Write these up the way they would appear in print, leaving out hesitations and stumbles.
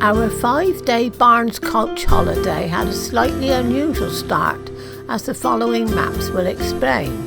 Our 5-day Barnes coach holiday had a slightly unusual start, as the following maps will explain.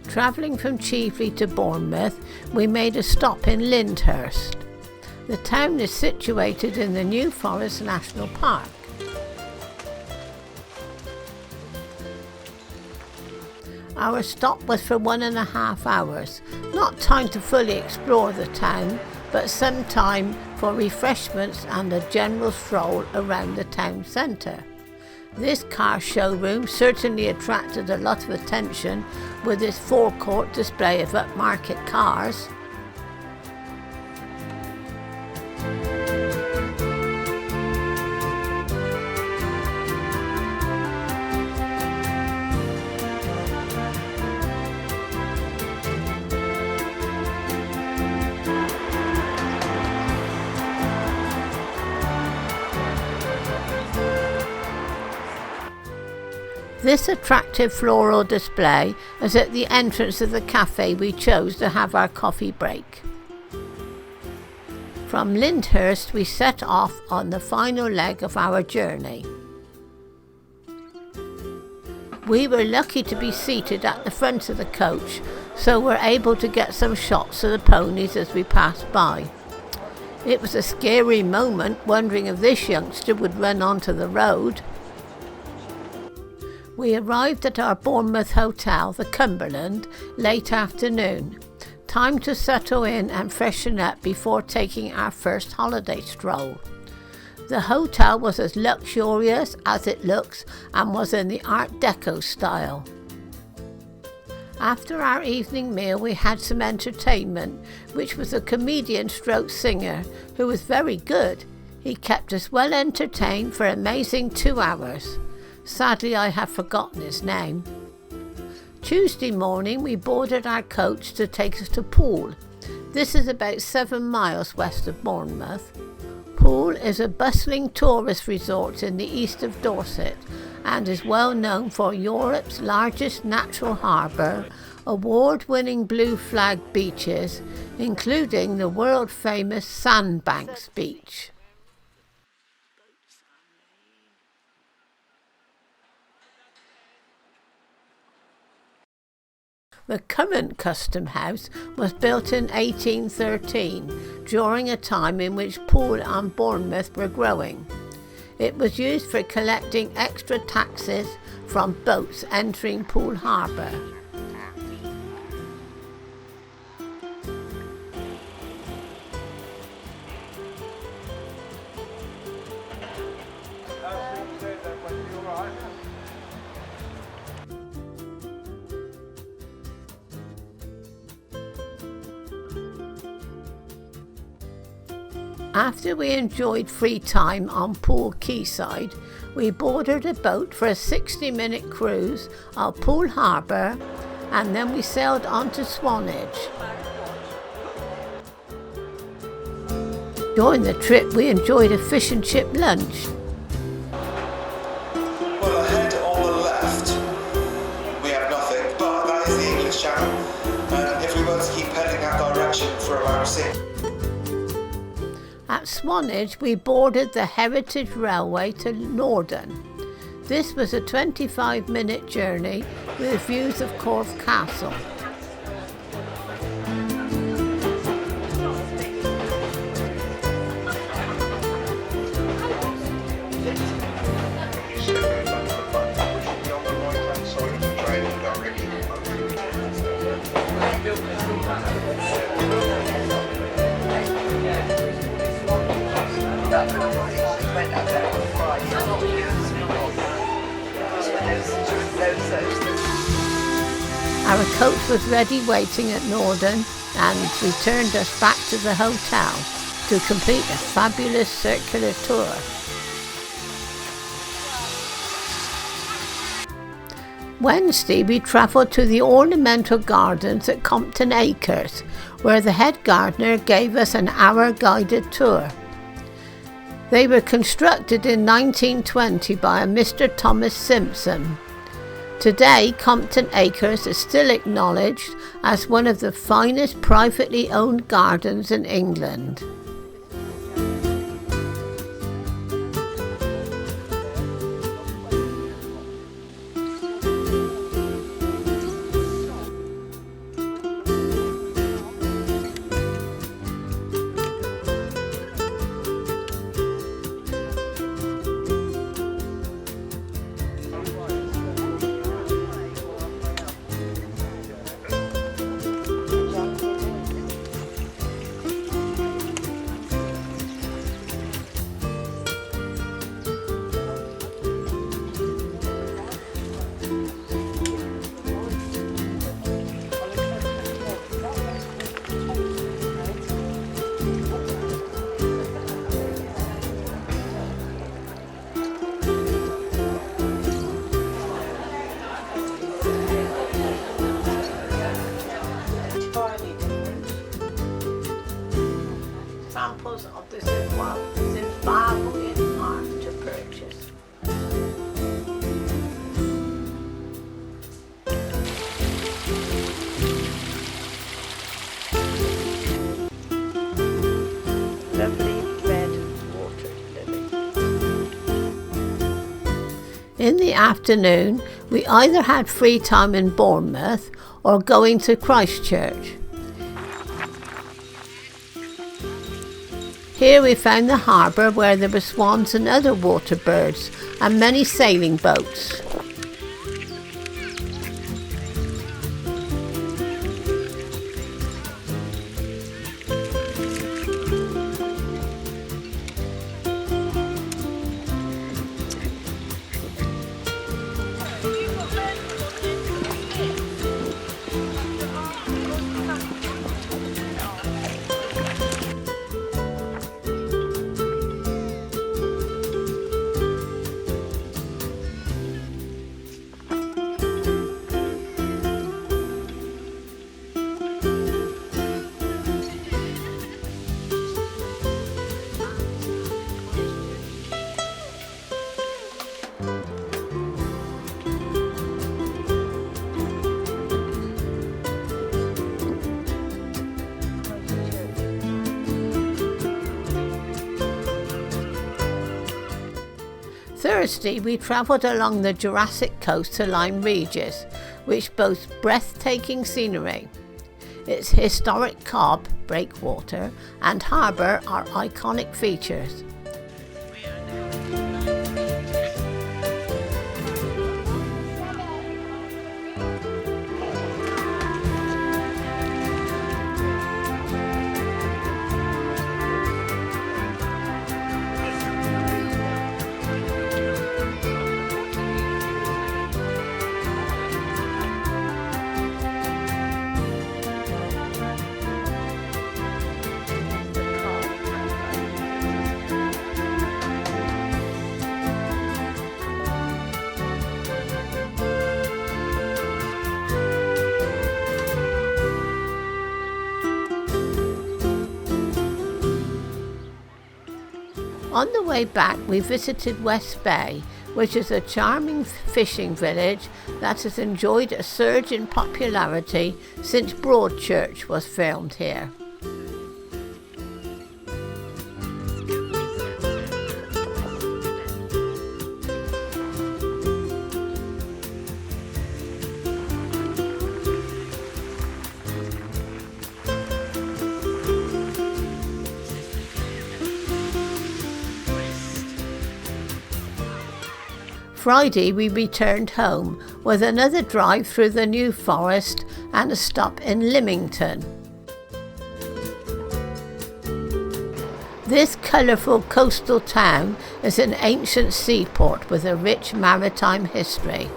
Travelling from Chieveley to Bournemouth, we made a stop in Lyndhurst. The town is situated in the New Forest National Park. Our stop was for 1.5 hours, not time to fully explore the town, but some time for refreshments and a general stroll around the town centre. This car showroom certainly attracted a lot of attention with its forecourt display of upmarket cars. This attractive floral display is at the entrance of the cafe we chose to have our coffee break. From Lyndhurst we set off on the final leg of our journey. We were lucky to be seated at the front of the coach, so we're able to get some shots of the ponies as we passed by. It was a scary moment, wondering if this youngster would run onto the road. We arrived at our Bournemouth hotel, the Cumberland, late afternoon. Time to settle in and freshen up before taking our first holiday stroll. The hotel was as luxurious as it looks and was in the Art Deco style. After our evening meal we had some entertainment, which was a comedian stroke singer who was very good. He kept us well entertained for an amazing 2 hours. Sadly, I have forgotten his name. Tuesday morning we boarded our coach to take us to Poole. This is about 7 miles west of Bournemouth. Poole is a bustling tourist resort in the east of Dorset and is well known for Europe's largest natural harbour, award-winning blue flag beaches, including the world-famous Sandbanks Beach. The current custom house was built in 1813, during a time in which Poole and Bournemouth were growing. It was used for collecting extra taxes from boats entering Poole Harbour. After we enjoyed free time on Poole Quayside, we boarded a boat for a 60-minute cruise of Poole Harbour and then we sailed on to Swanage. During the trip we enjoyed a fish and chip lunch. Well, ahead on the left we have nothing, but that is the English Channel, and if we were to keep heading that direction for about 6. At Swanage we boarded the Heritage Railway to Norden. This was a 25-minute journey with views of Corfe Castle. Our coach was ready waiting at Norden and returned us back to the hotel to complete a fabulous circular tour. Wednesday we travelled to the ornamental gardens at Compton Acres, where the head gardener gave us an hour guided tour. They were constructed in 1920 by a Mr. Thomas Simpson. Today, Compton Acres is still acknowledged as one of the finest privately owned gardens in England. Samples of the Zimbabwean art to purchase. Lovely red water lily. In the afternoon, we either had free time in Bournemouth or going to Christchurch. Here we found the harbour where there were swans and other water birds and many sailing boats. Thursday, we travelled along the Jurassic coast to Lyme Regis, which boasts breathtaking scenery. Its historic cob, breakwater, and harbour are iconic features. On the way back, we visited West Bay, which is a charming fishing village that has enjoyed a surge in popularity since Broadchurch was filmed here. Friday we returned home with another drive through the New Forest and a stop in Lymington. This colourful coastal town is an ancient seaport with a rich maritime history.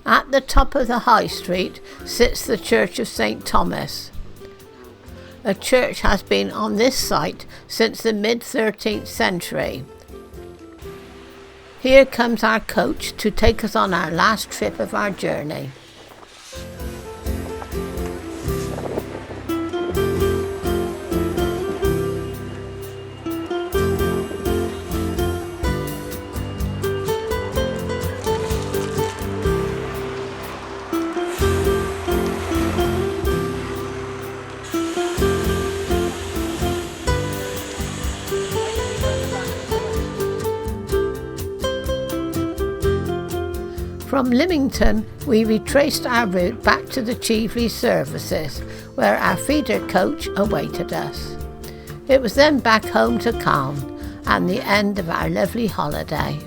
At the top of the high street sits the Church of St. Thomas. A church has been on this site since the mid-13th century. Here comes our coach to take us on our last trip of our journey. From Lymington, we retraced our route back to the Chieveley services, where our feeder coach awaited us. It was then back home to Calne and the end of our lovely holiday.